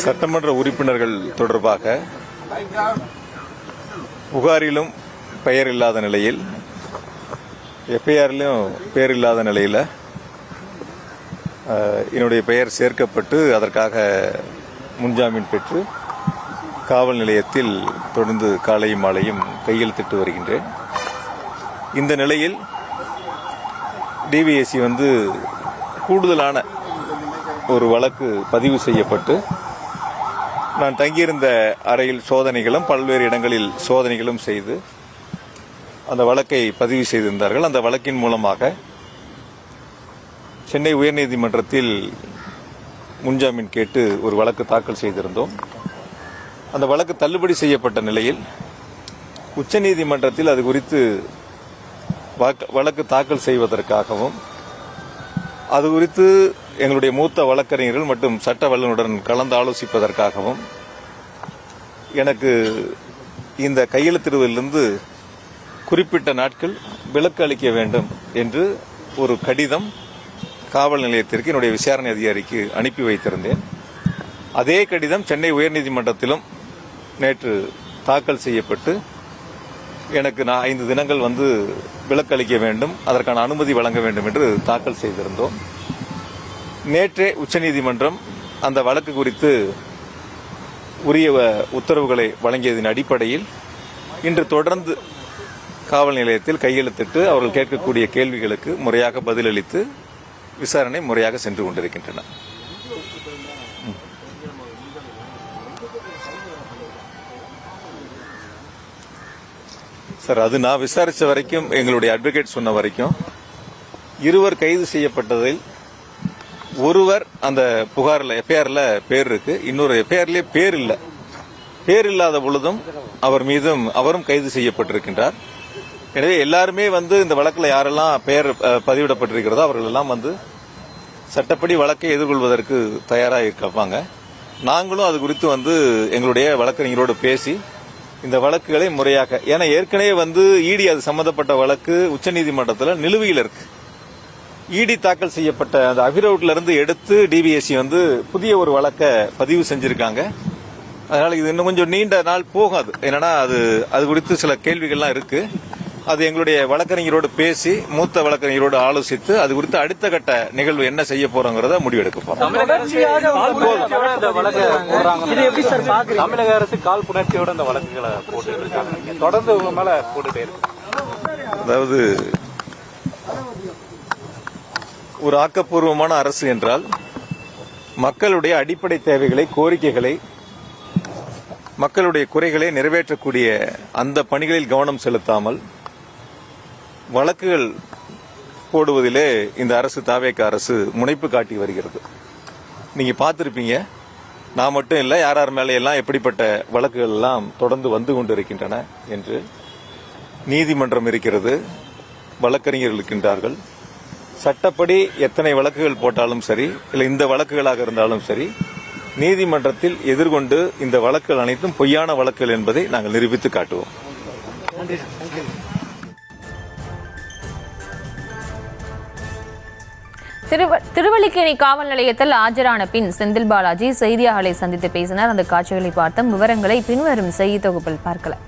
சட்டமன்ற உறுப்பினர்கள் தொடர்பாக புகாரிலும் பெயர் இல்லாத நிலையில், எஃப்ஐஆரிலும் பெயர் இல்லாத நிலையில் என்னுடைய பெயர் சேர்க்கப்பட்டு அதற்காக முன்ஜாமீன் பெற்று காவல் நிலையத்தில் தொடர்ந்து காலையும் மாலையும் கையெழுத்திட்டு வருகின்றேன். இந்த நிலையில் டிவிஎஸ்சி கூடுதலான ஒரு வழக்கு பதிவு செய்யப்பட்டு நான் தங்கியிருந்த அறையில் சோதனைகளும் பல்வேறு இடங்களில் சோதனைகளும் செய்து அந்த வழக்கை பதிவு செய்திருந்தார்கள். அந்த வழக்கின் மூலமாக சென்னை உயர்நீதிமன்றத்தில் முன்ஜாமீன் கேட்டு ஒரு வழக்கு தாக்கல் செய்திருந்தோம். அந்த வழக்கு தள்ளுபடி செய்யப்பட்ட நிலையில் உச்சநீதிமன்றத்தில் அது குறித்து வழக்கு தாக்கல் செய்வதற்காகவும் அது குறித்து எங்களுடைய மூத்த வழக்கறிஞர்கள் மற்றும் சட்ட வல்லுநருடன் கலந்து ஆலோசிப்பதற்காகவும் எனக்கு இந்த கையெழுத்திடுவதிலிருந்து குறிப்பிட்ட நாட்கள் விலக்கு அளிக்க வேண்டும் என்று ஒரு கடிதம் காவல் நிலையத்திற்கு என்னுடைய விசாரணை அதிகாரிக்கு அனுப்பி வைத்திருந்தேன். அதே கடிதம் சென்னை உயர்நீதிமன்றத்திலும் நேற்று தாக்கல் செய்யப்பட்டு எனக்கு 5 தினங்கள் விலக்கு அளிக்க வேண்டும், அதற்கான அனுமதி வழங்க வேண்டும் என்று தாக்கல் செய்திருந்தோம். நேற்றே உச்சநீதிமன்றம் அந்த வழக்கு குறித்து உரிய உத்தரவுகளை வழங்கியதன் அடிப்படையில் இன்று தொடர்ந்து காவல் நிலையத்தில் கையெழுத்திட்டு அவர்கள் கேட்கக்கூடிய கேள்விகளுக்கு முறையாக பதிலளித்து விசாரணை முறையாக சென்று கொண்டிருக்கின்றன. சார், அது நான் விசாரிச்ச வரைக்கும், எங்களுடைய அட்வொகேட் சொன்ன வரைக்கும் 2 கைது செய்யப்பட்டதில் ஒருவர் அந்த புகாரில் எஃப்ஐஆர்ல பேர் இருக்கு, இன்னொரு எஃப்ஐஆர்லேயே பேர் இல்லை. பேர் இல்லாத பொழுதும் அவர் மீதும் அவரும் கைது செய்யப்பட்டிருக்கின்றார். எனவே எல்லாருமே இந்த வழக்கில் யாரெல்லாம் பெயர் பதிவிடப்பட்டிருக்கிறதோ அவர்கள் எல்லாம் சட்டப்படி வழக்கை எதிர்கொள்வதற்கு தயாராக இருப்பாங்க. நாங்களும் அது குறித்து எங்களுடைய வழக்கறிஞரோடு பேசி இந்த வழக்குகளை முறையாக, ஏன்னா ஏற்கனவே இடி அது சம்பந்தப்பட்ட வழக்கு உச்சநீதிமன்றத்தில் நிலுவையில் இருக்கு. இடி தாக்கல் செய்யப்பட்ட அந்த அபிரவுட்ல இருந்து எடுத்து டிவிஎஸ்சி புதிய ஒரு வழக்கை பதிவு செஞ்சிருக்காங்க. அதனால இது இன்னும் கொஞ்சம் நீண்ட நாள் போகாது. என்னன்னா அது குறித்து சில கேள்விகள்லாம் இருக்கு. அது எங்களுடைய வழக்கறிஞரோடு பேசி மூத்த வழக்கறிஞரோடு ஆலோசித்து அது குறித்து அடுத்த கட்ட நிகழ்வு என்ன செய்ய போறோங்கிறத முடிவெடுக்க போறோம். தமிழக அரசு கால் புணர்ச்சியோட இந்த வழக்குகளை போட்டு தொடர்ந்து உங்க மேல போட்டுட்டே இருக்கு. அதாவது ஒரு ஆக்கப்பூர்வமான அரசு என்றால் மக்களுடைய அடிப்படை தேவைகளை, கோரிக்கைகளை, மக்களுடைய குறைகளை நிறைவேற்றக்கூடிய அந்த பணிகளில் கவனம் செலுத்தாமல் வழக்குகள் போடுவதிலே இந்த அரசு, தாவேக அரசு முனைப்பு காட்டி வருகிறது. நீங்க பார்த்திருப்பீங்க, நான் மட்டும் இல்லை, யார் மேலே எல்லாம் எப்படிப்பட்ட வழக்குகள் எல்லாம் தொடர்ந்து வந்து கொண்டிருக்கின்றன என்று. நீதிமன்றம் இருக்கிறது, வழக்கறிஞர்கள் இருக்கின்றார்கள். சட்டப்படி எத்தனை வழக்குகள் போட்டாலும் சரி, இல்லை இந்த வழக்குகளாக இருந்தாலும் சரி, நீதிமன்றத்தில் எதிர்கொண்டு இந்த வழக்குகள் அனைத்தும் பொய்யான வழக்குகள் என்பதை நாங்கள் நிரூபித்து காட்டுவோம். திருவல்லிக்கேணி காவல் நிலையத்தில் ஆஜரான பின் செந்தில் பாலாஜி செய்தியாளர்களை சந்தித்து பேசினார். அந்த காட்சிகளை பார்த்தோம். விவரங்களை பின்வரும் செய்தி தொகுப்பில் பார்க்கலாம்.